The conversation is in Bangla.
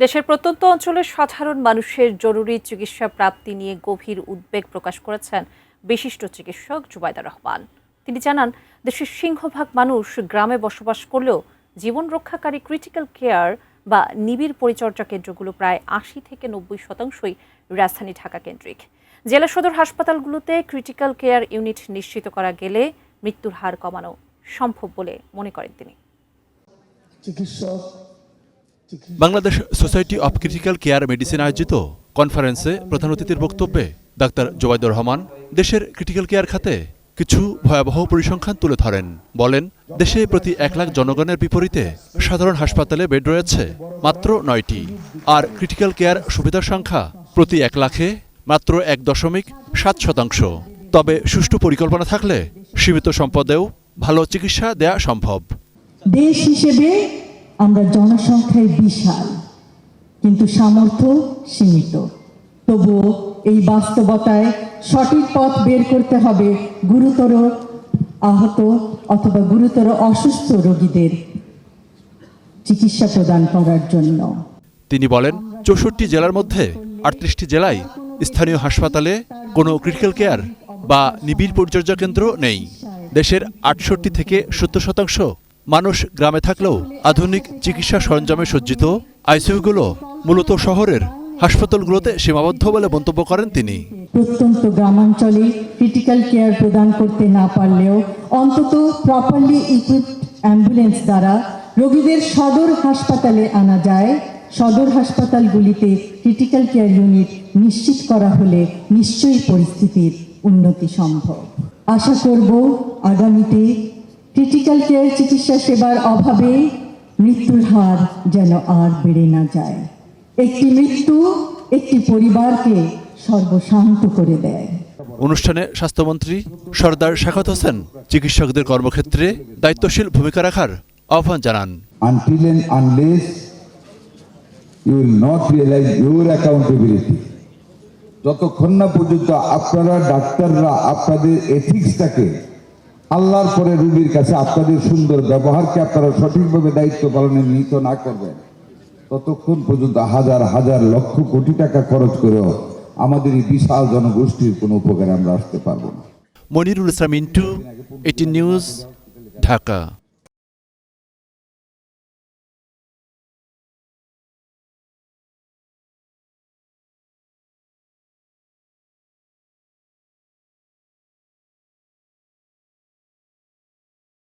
দেশের প্রত্যন্ত অঞ্চলের সাধারণ মানুষের জরুরি চিকিৎসা প্রাপ্তি নিয়ে গভীর উদ্বেগ প্রকাশ করেছেন বিশিষ্ট চিকিৎসক জুবাইদা রহমান। তিনি জানান, দেশের সিংহভাগ মানুষ গ্রামে বসবাস করলেও জীবন রক্ষাকারী ক্রিটিক্যাল কেয়ার বা নিবিড় পরিচর্যা কেন্দ্রগুলো প্রায় ৮০ থেকে ৯০% রাজধানী ঢাকা কেন্দ্রিক। জেলা সদর হাসপাতালগুলোতে ক্রিটিক্যাল কেয়ার ইউনিট নিশ্চিত করা গেলে মৃত্যুর হার কমানো সম্ভব বলে মনে করেন তিনি। Bangladesh society of critical care medicine আয়োজিত কনফারেন্সে প্রধান অতিথির বক্তব্যে ডাক্তার জুবাইদুর রহমান দেশের ক্রিটিক্যাল কেয়ার খাতে কিছু ভয়াবহ পরিসংখ্যান তুলে ধরেন। বলেন, দেশে প্রতি ১ লাখ জনগণের বিপরীতে সাধারণ হাসপাতালে বেড রয়েছে মাত্র ৯টি, আর ক্রিটিক্যাল কেয়ার সুবিধার সংখ্যা প্রতি ১ লাখে মাত্র ১.৭%। তবে সুষ্ঠু পরিকল্পনা থাকলে সীমিত সম্পদেও ভালো চিকিৎসা দেয়া সম্ভব। দেশ হিসেবে আমরা জনসংখ্যায় বিশাল, কিন্তু সামর্থ্য সীমিত। তবুও এই বাস্তবতায় সঠিক পথ বের করতে হবে গুরুতর আহত অথবা গুরুতর অসুস্থ রোগীদের চিকিৎসা প্রদান করার জন্য। তিনি বলেন, ৬৪ জেলার মধ্যে ৩৮টি জেলায় স্থানীয় হাসপাতালে কোনো ক্রিটিক্যাল কেয়ার বা নিবিড় পরিচর্যা কেন্দ্র নেই। দেশের ৬৮ থেকে ৭০% মানুষ গ্রামে থাকলেও আধুনিক চিকিৎসা সরঞ্জামে সজ্জিত আইসিইউগুলো মূলত শহরের হাসপাতালগুলোতে সীমাবদ্ধ বলে মন্তব্য করেন তিনি। প্রত্যন্ত গ্রামাঞ্চলে ক্রিটিক্যাল কেয়ার প্রদান করতে না পারলেও অন্তত প্রপারলি ইকুইপড অ্যাম্বুলেন্স দ্বারা রোগীদের সদর হাসপাতালে আনা যায়। সদর হাসপাতালগুলিতে ক্রিটিক্যাল কেয়ার ইউনিট নিশ্চিত করা হলে নিশ্চয়ই পরিস্থিতির উন্নতি সম্ভব। আশা করব আগামীতে ক্রিটিক্যাল কেয়ার চিকিৎসা সেবার অভাবে মৃত্যুর হার যেন আর বেড়ে না যায়। একটি মৃত্যু একটি পরিবারকে সর্বশান্ত করে দেয়। অনুষ্ঠানে স্বাস্থ্যমন্ত্রী সরদার শাখাত হোসেন চিকিৎসকদের কর্মক্ষেত্রে দায়িত্বশীল ভূমিকা রাখার আহ্বান জানান। Until and unless you will not realize your accountability, যতক্ষণ না পর্যন্ত আপনারা ডাক্তাররা আপনাদের এথিক্সটাকে আল্লাহর পরে রোগীর কাছে আপনাদের সুন্দর ব্যবহারকে আপনারা সঠিকভাবে দায়িত্ব পালনে নিহিত না করবেন, ততক্ষণ পর্যন্ত হাজার হাজার লক্ষ কোটি টাকা খরচ করেও আমাদের এই বিশাল জনগোষ্ঠীর কোনো উপকারে আমরা আসতে পারবো না। মনিরুল ইসলাম মিন্টু, 18 নিউজ, ঢাকা।